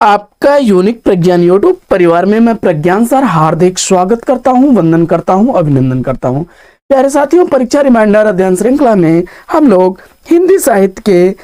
आपका यूनिक प्रज्ञान यूट्यूब परिवार में मैं प्रज्ञान सर हार्दिक स्वागत करता हूं, वंदन करता हूं, अभिनंदन करता हूं। प्यारे साथियों, परीक्षा रिमाइंडर अध्ययन श्रृंखला में हम लोग हिंदी साहित्य के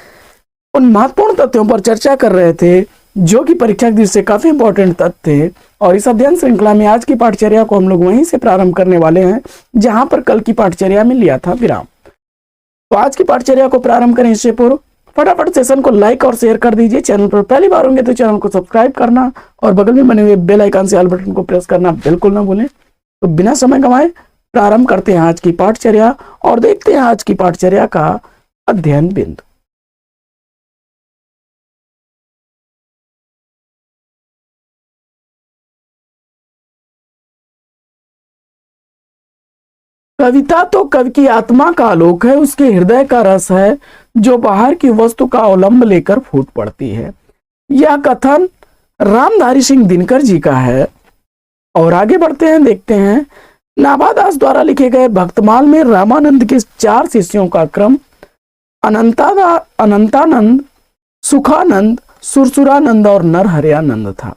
उन महत्वपूर्ण तथ्यों पर चर्चा कर रहे थे जो कि परीक्षा की दृष्टि से काफी इंपॉर्टेंट तथ्य थे। और इस अध्ययन श्रृंखला में आज की पाठचर्या को हम लोग वहीं से प्रारंभ करने वाले हैं जहां पर कल की पाठचर्या में लिया था विराम। तो आज की पाठचर्या को प्रारंभ करें इससे पूर्व फटाफट सेशन को लाइक और शेयर कर दीजिए। चैनल पर पहली बार होंगे तो चैनल को सब्सक्राइब करना और बगल में बने हुए बेल आइकन से ऑल बटन को प्रेस करना बिल्कुल ना भूलें। तो बिना समय गंवाए प्रारंभ करते हैं आज की पाठचर्या और देखते हैं आज की पाठचर्या का अध्ययन बिंदु। कविता तो कवि की आत्मा का आलोक है, उसके हृदय का रस है जो बाहर की वस्तु का अवलंब लेकर फूट पड़ती है। यह कथन रामधारी सिंह दिनकर जी का है। और आगे बढ़ते हैं, देखते हैं नाभादास द्वारा लिखे गए भक्तमाल में रामानंद के 4 शिष्यों का क्रम अनंतानंद, सुखानंद, सुरसुरानंद और नरहरयानंद था।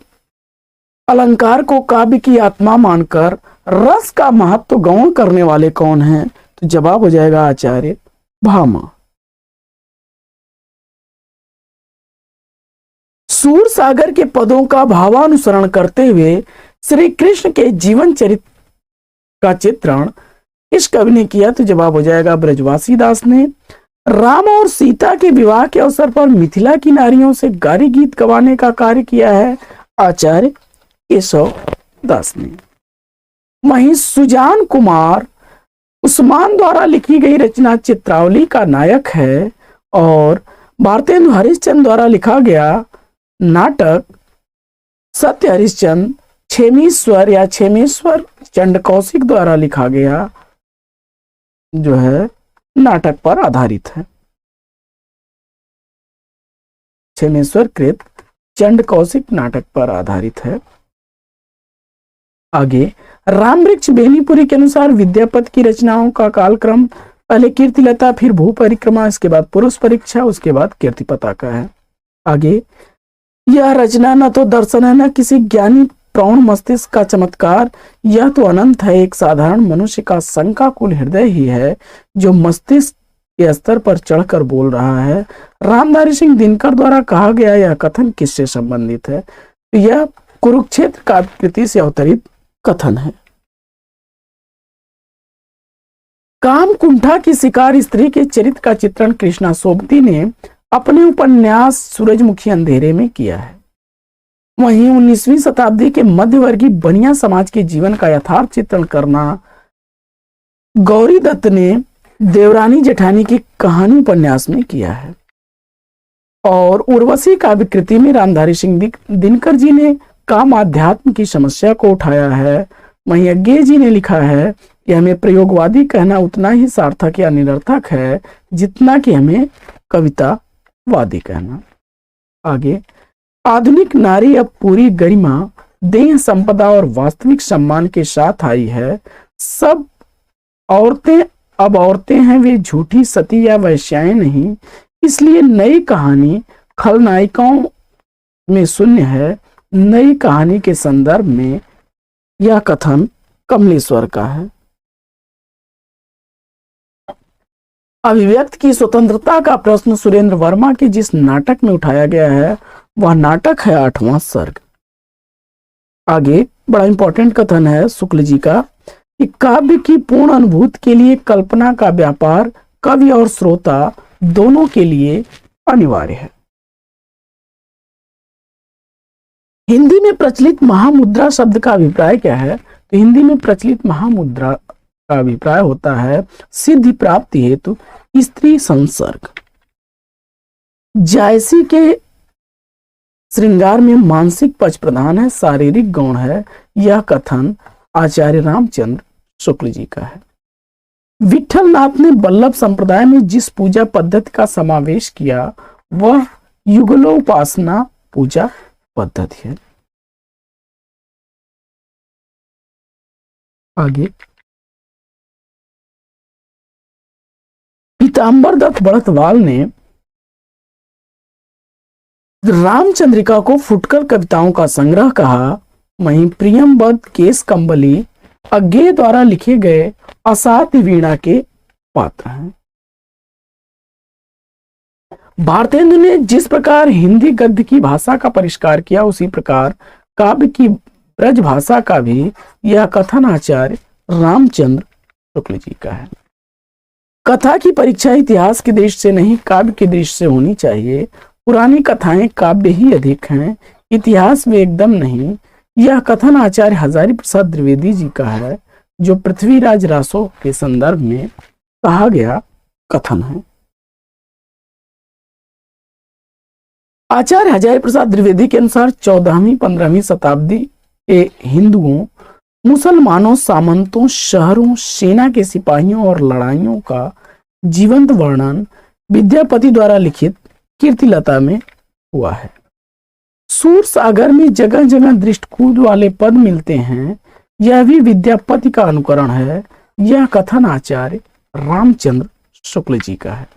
अलंकार को काव्य की आत्मा मानकर रस का महत्व गौण करने वाले कौन हैं? तो जवाब हो जाएगा आचार्य भामा। सूर सागर के पदों का भावानुसरण करते हुए श्री कृष्ण के जीवन चरित्र का चित्रण इस कवि ने किया। तो जवाब हो जाएगा ब्रजवासी दास ने। राम और सीता के विवाह के अवसर पर मिथिला की नारियों से गारी गीत गवाने का कार्य किया है आचार्य केशव दास ने। वहीं सुजान कुमार उस्मान द्वारा लिखी गई रचना चित्रावली का नायक है और भारतेंदु हरिश्चंद्र द्वारा लिखा गया नाटक सत्य हरिश्चंद्र क्षेमीश्वर या क्षेमेश्वर चंड कौशिक द्वारा लिखा गया जो है नाटक पर आधारित है। क्षेमेश्वर कृत चंड कौशिक नाटक पर आधारित है। आगे राम वृक्ष बेनीपुरी के अनुसार विद्यापति की रचनाओं का कालक्रम पहले कीर्तिलता, फिर भू परिक्रमा, इसके बाद पुरुष परीक्षा, उसके बाद कीर्ति पताका है। आगे यह रचना न तो दर्शन है न किसी ज्ञानी प्रौढ़ मस्तिष्क का चमत्कार, यह तो अनंत है, एक साधारण मनुष्य का शंकाकुल हृदय ही है जो मस्तिष्क के स्तर पर चढ़कर बोल रहा है। रामधारी सिंह दिनकर द्वारा कहा गया यह कथन किससे संबंधित है? तो यह कुरुक्षेत्र काव्य कृति से अवतरित कथन है। काम कुंठा की शिकार स्त्री के चरित्र का चित्रण कृष्णा सोबती ने अपने उपन्यास सूरजमुखी अंधेरे में किया है। वहीं 19वीं शताब्दी के मध्यवर्गीय बनिया समाज के जीवन का यथार्थ चित्रण करना गौरी दत्त ने देवरानी जेठानी की कहानी उपन्यास में किया है। और उर्वशी काव्य कृति में रामधारी सिंह दिनकर जी ने काम आध्यात्म की समस्या को उठाया है। वहीं अज्ञे जी ने लिखा है कि हमें प्रयोगवादी कहना उतना ही सार्थक या निरर्थक है जितना कि हमें कवितावादी कहना। आगे आधुनिक नारी अब पूरी गरिमा, देह संपदा और वास्तविक सम्मान के साथ आई है। सब औरतें अब औरतें हैं, वे झूठी सती या वैश्याएं नहीं। इसलिए नई कहानी खलनायिकाओं में शून्य है। नई कहानी के संदर्भ में यह कथन कमलेश्वर का है। अभिव्यक्त की स्वतंत्रता का प्रश्न सुरेंद्र वर्मा के जिस नाटक में उठाया गया है वह नाटक है 8वां सर्ग। आगे बड़ा इंपॉर्टेंट कथन है शुक्ल जी का कि काव्य की पूर्ण अनुभूति के लिए कल्पना का व्यापार कवि और श्रोता दोनों के लिए अनिवार्य है। हिंदी में प्रचलित महामुद्रा शब्द का अभिप्राय क्या है? तो हिंदी में प्रचलित महामुद्रा का अभिप्राय होता है सिद्धि प्राप्ति हेतु स्त्री संसर्ग। जायसी के श्रृंगार में मानसिक पक्ष प्रधान है, शारीरिक गौण है। यह कथन आचार्य रामचंद्र शुक्ल जी का है। विठलनाथ ने वल्लभ संप्रदाय में जिस पूजा पद्धति का समावेश किया वह युगलोपासना पूजा पद्धति है। आगे पीताम्बर दत्त बड़तवाल ने रामचंद्रिका को फुटकर कविताओं का संग्रह कहा। वहीं प्रियमबद्ध केस कंबली अज्ञे द्वारा लिखे गए असाध्य वीणा के पात्र हैं। भारतेंदु ने जिस प्रकार हिंदी गद्य की भाषा का परिष्कार किया, उसी प्रकार काव्य की ब्रज भाषा का भी यह कथन आचार्य रामचंद्र शुक्ल जी का है। कथा की परीक्षा इतिहास की दृष्टि से नहीं, काव्य की दृष्टि से होनी चाहिए। पुरानी कथाएं काव्य ही अधिक हैं, इतिहास में एकदम नहीं। यह कथन आचार्य हजारी प्रसाद द्विवेदी जी का है, जो पृथ्वीराज रासो के संदर्भ में कहा गया कथन है। आचार्य हजारी प्रसाद द्विवेदी के अनुसार 14वीं-15वीं शताब्दी के हिंदुओं, मुसलमानों, सामंतों, शहरों, सेना के सिपाहियों और लड़ाइयों का जीवंत वर्णन विद्यापति द्वारा लिखित कीर्तिलता में हुआ है। सूर सागर में जगह जगह दृष्टिकूद वाले पद मिलते हैं, यह भी विद्यापति का अनुकरण है। यह कथन आचार्य रामचंद्र शुक्ल जी का है।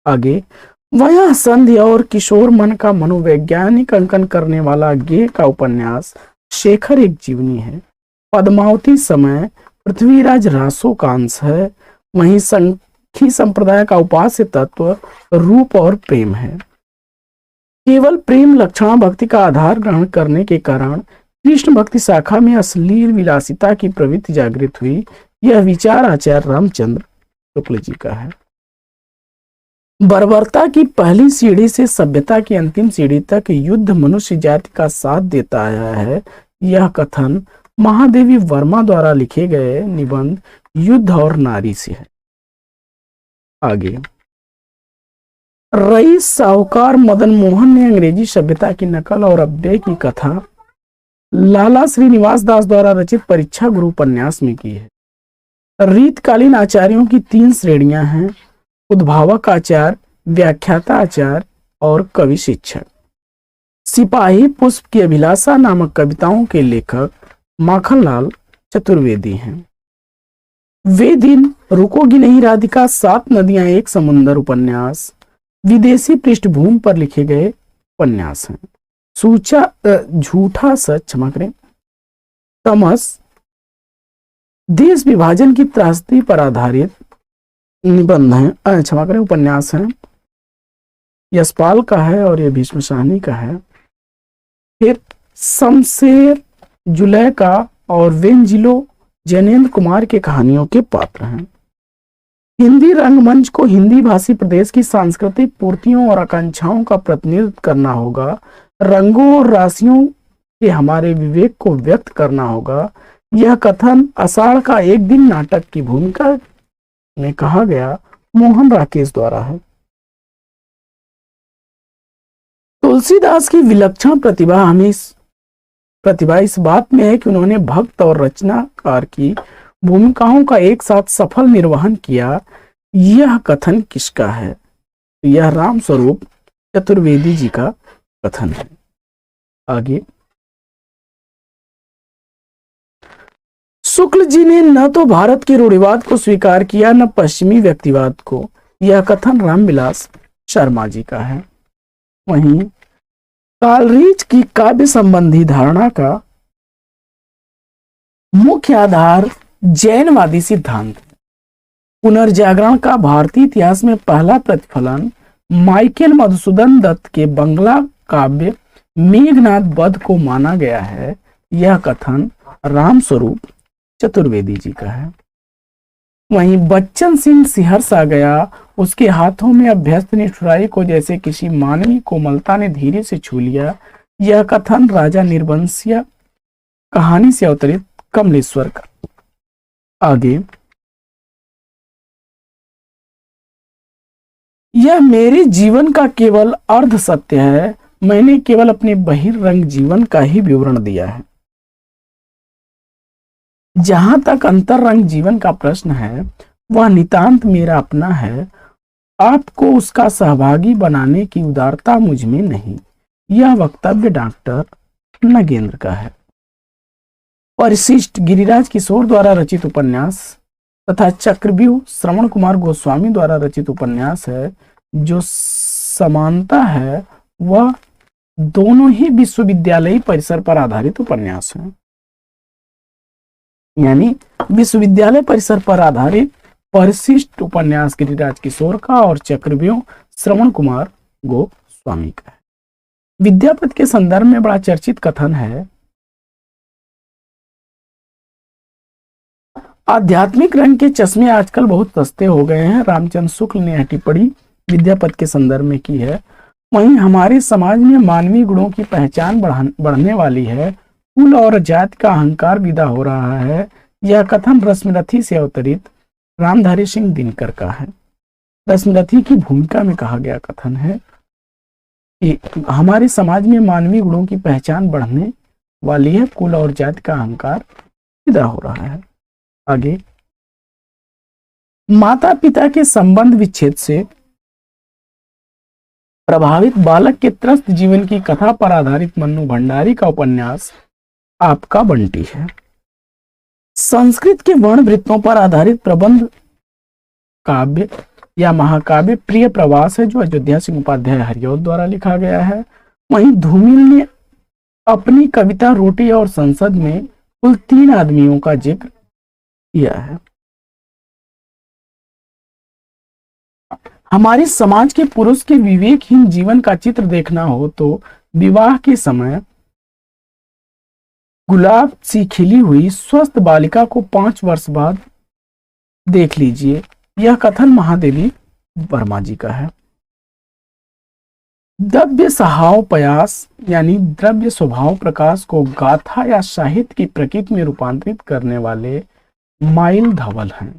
आगे, वह संध्या और किशोर मन का मनोवैज्ञानिक अंकन करने वाला गे का उपन्यास शेखर एक जीवनी है। पद्मावती समय पृथ्वीराज रासो का अंश है। वहीं संखी संप्रदाय का उपास्य तत्व रूप और प्रेम है। केवल प्रेम लक्षणा भक्ति का आधार ग्रहण करने के कारण कृष्ण भक्ति शाखा में अश्लील विलासिता की प्रवृत्ति जागृत हुई। यह विचार आचार्य रामचंद्र शुक्ल जी का है। बर्बरता की पहली सीढ़ी से सभ्यता की अंतिम सीढ़ी तक युद्ध मनुष्य जाति का साथ देता आया है। यह कथन महादेवी वर्मा द्वारा लिखे गए निबंध युद्ध और नारी से है। आगे, रईस साहूकार मदन मोहन ने अंग्रेजी सभ्यता की नकल और अव्यय की कथा लाला श्रीनिवास दास द्वारा रचित परीक्षा गुरु उपन्यास में की है। रीतकालीन आचार्यों की 3 श्रेणियां हैं: उद्भावक आचार्य, व्याख्याता आचार्य और कवि शिक्षक। सिपाही पुष्प की अभिलाषा नामक कविताओं के लेखक माखनलाल चतुर्वेदी हैं। वे दिन, रुकोगी नहीं राधिका, 7 नदियां एक समुंदर उपन्यास विदेशी पृष्ठभूमि पर लिखे गए उपन्यास हैं। झूठा सच, क्षमा करें, तमस देश विभाजन की त्रासदी पर आधारित निबंध है, क्षमा करें, उपन्यास है। यशपाल का है और यह भीष्म साहनी का है। फिर शमशेर जुलेखा और वेंजिलो जैनेन्द्र कुमार के कहानियों के पात्र हैं। हिंदी रंगमंच को हिंदी भाषी प्रदेश की सांस्कृतिक पूर्तियों और आकांक्षाओं का प्रतिनिधित्व करना होगा। रंगों और राशियों के हमारे विवेक को व्यक्त करना होगा। यह कथन आषाढ़ का एक दिन नाटक की भूमिका में कहा गया मोहन राकेश द्वारा है। तुलसीदास की विलक्षण प्रतिभा इस बात में है कि उन्होंने भक्त और रचनाकार की भूमिकाओं का एक साथ सफल निर्वहन किया। यह कथन किसका है? यह राम स्वरूप चतुर्वेदी जी का कथन है। आगे, शुक्ल जी ने न तो भारत के रूढ़िवाद को स्वीकार किया, न पश्चिमी व्यक्तिवाद को। यह कथन रामविलास शर्मा जी का है। वहीं कालरीज की काव्य संबंधी धारणा का मुख्य आधार जैनवादी सिद्धांत है। पुनर्जागरण का भारतीय इतिहास में पहला प्रतिफलन माइकेल मधुसूदन दत्त के बंगला काव्य मेघनाद वध को माना गया है। यह कथन रामस्वरूप चतुर्वेदी जी का है। वहीं बच्चन सिंह सिहर्ष आ गया, उसके हाथों में अभ्यस्त निष्ठुराई को जैसे किसी मानवीय कोमलता ने धीरे से छू लिया। यह कथन राजा निर्वंशीय कहानी से अवतरित कमलेश्वर का। आगे, यह मेरे जीवन का केवल अर्ध सत्य है, मैंने केवल अपने बहिर्रंग जीवन का ही विवरण दिया है। जहां तक अंतरंग जीवन का प्रश्न है, वह नितांत मेरा अपना है, आपको उसका सहभागी बनाने की उदारता मुझ में नहीं। यह वक्तव्य डॉक्टर नगेंद्र का है। परिशिष्ट गिरिराज किशोर द्वारा रचित उपन्यास तथा चक्रव्यूह श्रवण कुमार गोस्वामी द्वारा रचित उपन्यास है। जो समानता है वह दोनों ही विश्वविद्यालयी परिसर पर आधारित उपन्यास हैं। यानी विश्वविद्यालय परिसर पर आधारित परिशिष्ट उपन्यास गिरिराज किशोर का और चक्रव्यूह श्रवण कुमार गोस्वामी का है। विद्यापति के संदर्भ में बड़ा चर्चित कथन है, आध्यात्मिक रंग के चश्मे आजकल बहुत सस्ते हो गए हैं। रामचंद्र शुक्ल ने यह टिप्पणी विद्यापति के संदर्भ में की है। वहीं हमारे समाज में मानवीय गुणों की पहचान बढ़ने वाली है, कुल और जाति का अहंकार विदा हो रहा है। यह कथन रश्मिरथी से अवतरित रामधारी सिंह दिनकर का है। रश्मिरथी की भूमिका में कहा गया कथन है कि हमारे समाज में मानवीय गुणों की पहचान बढ़ने वाली है, कुल और जाति का अहंकार विदा हो रहा है। आगे, माता पिता के संबंध विच्छेद से प्रभावित बालक के त्रस्त जीवन की कथा पर आधारित मन्नू भंडारी का उपन्यास आपका बंटी है। संस्कृत के वर्ण वृत्तों पर आधारित प्रबंध काव्य या महाकाव्य प्रिय प्रवास है, जो अयोध्या सिंह उपाध्याय हरिऔध द्वारा लिखा गया है। वहीं धूमिल ने अपनी कविता रोटी और संसद में कुल 3 आदमियों का जिक्र किया है। हमारे समाज के पुरुष के विवेकहीन जीवन का चित्र देखना हो तो विवाह के समय गुलाब सी खिली हुई स्वस्थ बालिका को 5 वर्ष बाद देख लीजिए। यह कथन महादेवी वर्मा जी का है। द्रव्य स्वभाव प्रयास यानी द्रव्य स्वभाव प्रकाश को गाथा या साहित्य की प्रकृति में रूपांतरित करने वाले माइल धवल हैं।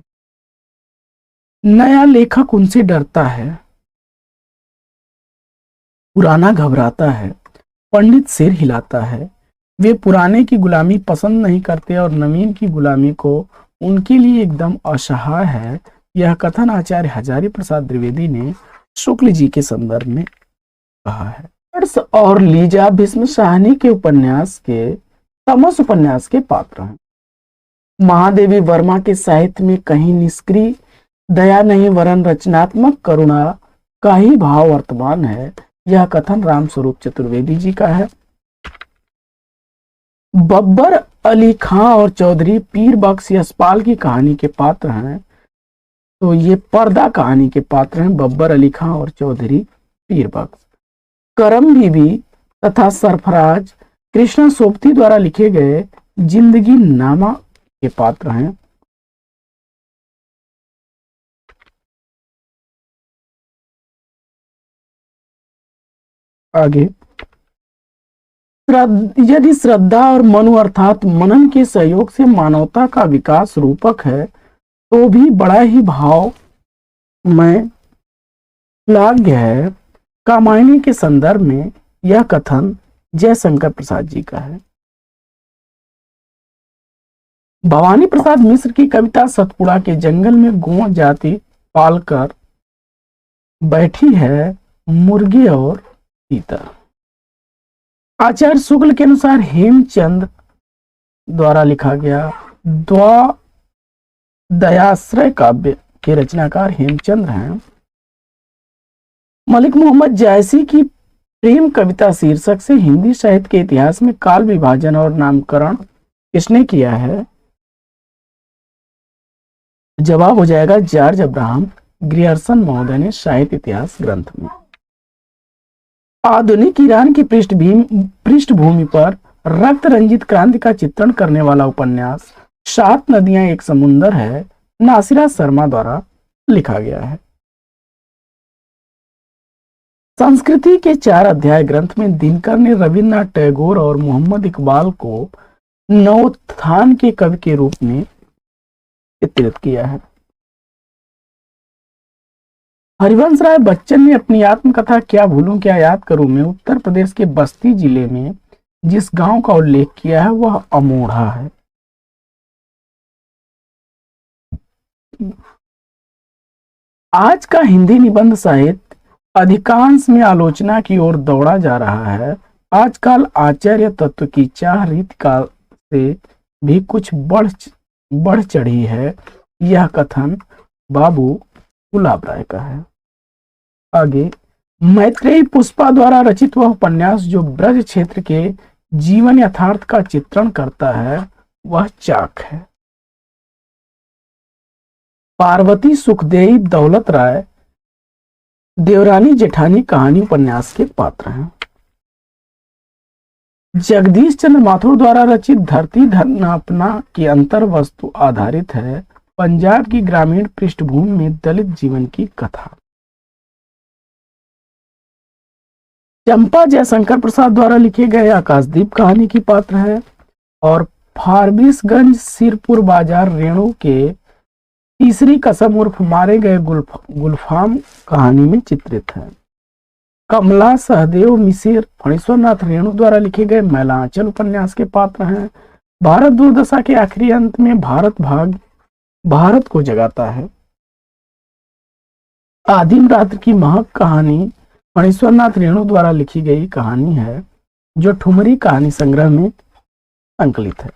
नया लेखक उनसे डरता है, पुराना घबराता है, पंडित सिर हिलाता है। वे पुराने की गुलामी पसंद नहीं करते और नवीन की गुलामी को उनके लिए एकदम असह्य है। यह कथन आचार्य हजारी प्रसाद द्विवेदी ने शुक्ल जी के संदर्भ में कहा है। हर्ष और लीजा भीष्म साहनी के उपन्यास के तमस उपन्यास के पात्र हैं। महादेवी वर्मा के साहित्य में कहीं निष्क्रिय दया नहीं वरन रचनात्मक करुणा का ही भाव वर्तमान है। यह कथन रामस्वरूप चतुर्वेदी जी का है। बब्बर अली खां और चौधरी पीर बख्श यशपाल की कहानी के पात्र हैं। तो ये पर्दा कहानी के पात्र हैं बब्बर अली खां और चौधरी पीर बख्श। करम बीबी तथा सरफराज कृष्णा सोबती द्वारा लिखे गए जिंदगी नामा के पात्र हैं। आगे, यदि श्रद्धा और मनु अर्थात मनन के सहयोग से मानवता का विकास रूपक है तो भी बड़ा ही भाव में श्लाघ्य है। कामायनी के संदर्भ में यह कथन जयशंकर प्रसाद जी का है। भवानी प्रसाद मिश्र की कविता सतपुड़ा के जंगल में गौ जाति पालकर बैठी है मुर्गी और तीतर। आचार्य शुक्ल के अनुसार हेमचंद द्वारा लिखा गया दयाश्रय काव्य के रचनाकार हेमचंद्र हैं। मलिक मोहम्मद जायसी की प्रेम कविता शीर्षक से हिंदी साहित्य के इतिहास में काल विभाजन और नामकरण किसने किया है? जवाब हो जाएगा जॉर्ज अब्राहम ग्रियर्सन महोदय ने साहित्य इतिहास ग्रंथ में। आधुनिक ईरान की पृष्ठभूमि पर रक्त रंजित क्रांति का चित्रण करने वाला उपन्यास 7 नदियां एक समुंदर है, नासिरा शर्मा द्वारा लिखा गया है। संस्कृति के 4 अध्याय ग्रंथ में दिनकर ने रविन्द्रनाथ टैगोर और मोहम्मद इकबाल को नवोत्थान के कवि के रूप में चित्रित किया है। हरिवंश राय बच्चन ने अपनी आत्मकथा क्या भूलूं क्या याद करूं में उत्तर प्रदेश के बस्ती जिले में जिस गांव का उल्लेख किया है वह अमोढ़ा है। आज का हिंदी निबंध साहित्य अधिकांश में आलोचना की ओर दौड़ा जा रहा है। आजकल आचार्य तत्व की चाह रीत काल से भी कुछ बढ़ चढ़ी है। यह कथन बाबू गुलाब राय का है। आगे, मैत्रेयी पुष्पा द्वारा रचित वह उपन्यास जो ब्रज क्षेत्र के जीवन यथार्थ का चित्रण करता है वह चाक है। पार्वती सुखदेई दौलत राय देवरानी जेठानी कहानी उपन्यास के पात्र हैं। जगदीश चंद्र माथुर द्वारा रचित धरती धरना की अंतर वस्तु आधारित है पंजाब की ग्रामीण पृष्ठभूमि में दलित जीवन की कथा। चंपा जयशंकर प्रसाद द्वारा लिखे गए आकाशदीप कहानी की पात्र है और फारबिसगंज सिरपुर बाजार रेणु के तीसरी कसम उर्फ मारे गए गुलफाम कहानी में चित्रित है। कमला सहदेव मिसिर फणीश्वरनाथ रेणु द्वारा लिखे गए मैलांचल उपन्यास के पात्र हैं। भारत दुर्दशा के आखिरी अंत में भारत को जगाता है। आदिम रात्र की महक कहानी फणीश्वरनाथ रेणु द्वारा लिखी गई कहानी है जो ठुमरी कहानी संग्रह में संकलित है।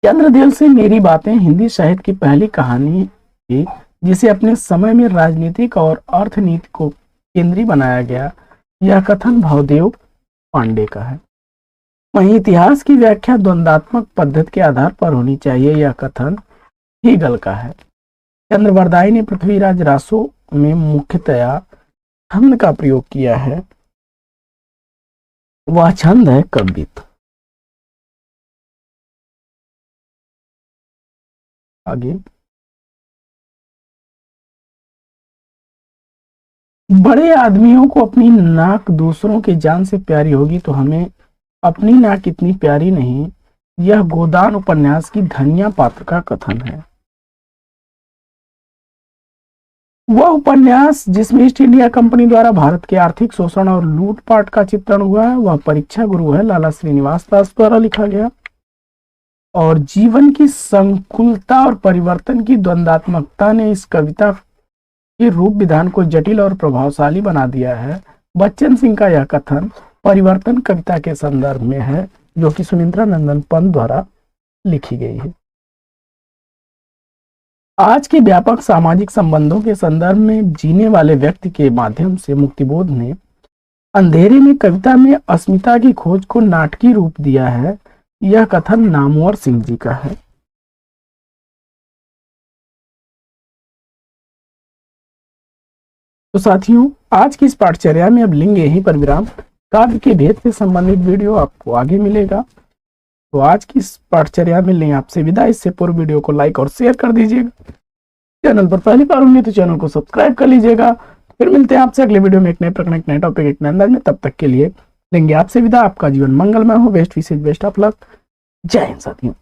चंद्रदेव से मेरी बातें हिंदी साहित्य की पहली कहानी थी जिसे अपने समय में राजनीतिक और अर्थनीति को केंद्रीय बनाया गया। यह कथन भवदेव पांडे का है। वहीं इतिहास की व्याख्या द्वंद्वात्मक पद्धति के आधार पर होनी चाहिए, यह कथन हीगल का है। चंद्रवरदाई ने पृथ्वीराज रासो में मुख्यतया छंद का प्रयोग किया है। वह छंद है कवित। आगे बड़े आदमियों को अपनी नाक दूसरों की जान से प्यारी होगी तो हमें अपनी नाक इतनी प्यारी नहीं। यह गोदान उपन्यास की धनिया पात्र का कथन है। वह उपन्यास जिसमें ईस्ट इंडिया कंपनी द्वारा भारत के आर्थिक शोषण और लूटपाट का चित्रण हुआ है वह परीक्षा गुरु है लाला श्रीनिवास दास द्वारा लिखा गया और जीवन की संकुलता और परिवर्तन की द्वंद्वात्मकता ने इस कविता के रूप विधान को जटिल और प्रभावशाली बना दिया है। बच्चन सिंह का यह कथन परिवर्तन कविता के संदर्भ में है जो कि सुमित्रा नंदन पंत द्वारा लिखी गई है। आज के व्यापक सामाजिक संबंधों के संदर्भ में जीने वाले व्यक्ति के माध्यम से मुक्तिबोध ने अंधेरे में कविता में अस्मिता की खोज को नाटकीय रूप दिया है। यह कथन नामवर सिंह जी का है। तो साथियों आज की इस पाठचर्या में अब लेंगे यहीं पर विराम। काव्य के भेद से संबंधित वीडियो आपको आगे मिलेगा। तो आज की इस पाठचर्या में लें आपसे विदा। इससे पूर्व वीडियो को लाइक और शेयर कर दीजिएगा। चैनल पर पहली बार होंगे तो चैनल को सब्सक्राइब कर लीजिएगा। फिर मिलते हैं आपसे अगले वीडियो में एक नए प्रकरण, एक नए टॉपिक, एक नए अंदाज में। तब तक के लिए लेंगे आपसे विदा। आपका जीवन मंगलमय हो। बेस्ट विशेष बेस्ट ऑफ लक। जय हिंद साथियों।